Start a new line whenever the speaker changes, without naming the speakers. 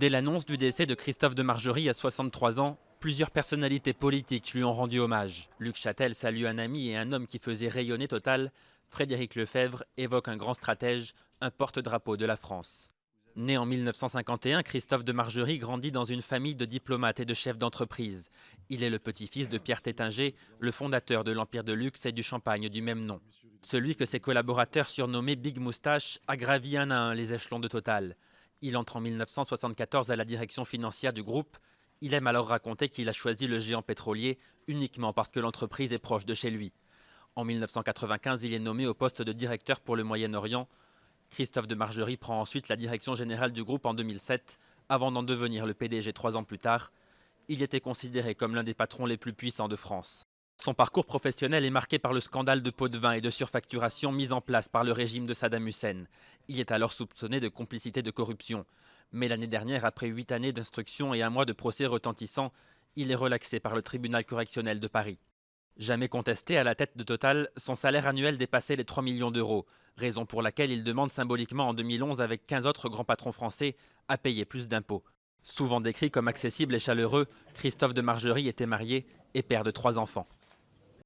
Dès l'annonce du décès de Christophe de Margerie à 63 ans, plusieurs personnalités politiques lui ont rendu hommage. Luc Châtel salue un ami et un homme qui faisait rayonner Total. Frédéric Lefebvre évoque un grand stratège, un porte-drapeau de la France. Né en 1951, Christophe de Margerie grandit dans une famille de diplomates et de chefs d'entreprise. Il est le petit-fils de Pierre Tétinger, le fondateur de l'Empire de luxe et du champagne du même nom. Celui que ses collaborateurs surnommaient Big Moustache a gravi un à un les échelons de Total. Il entre en 1974 à la direction financière du groupe. Il aime alors raconter qu'il a choisi le géant pétrolier uniquement parce que l'entreprise est proche de chez lui. En 1995, il est nommé au poste de directeur pour le Moyen-Orient. Christophe de Margerie prend ensuite la direction générale du groupe en 2007, avant d'en devenir le PDG 3 ans plus tard. Il était considéré comme l'un des patrons les plus puissants de France. Son parcours professionnel est marqué par le scandale de pots de vin et de surfacturation mis en place par le régime de Saddam Hussein. Il est alors soupçonné de complicité de corruption. Mais l'année dernière, après 8 années d'instruction et un mois de procès retentissant, il est relaxé par le tribunal correctionnel de Paris. Jamais contesté à la tête de Total, son salaire annuel dépassait les 3 millions d'euros, raison pour laquelle il demande symboliquement en 2011 avec 15 autres grands patrons français à payer plus d'impôts. Souvent décrit comme accessible et chaleureux, Christophe de Margerie était marié et père de 3 enfants.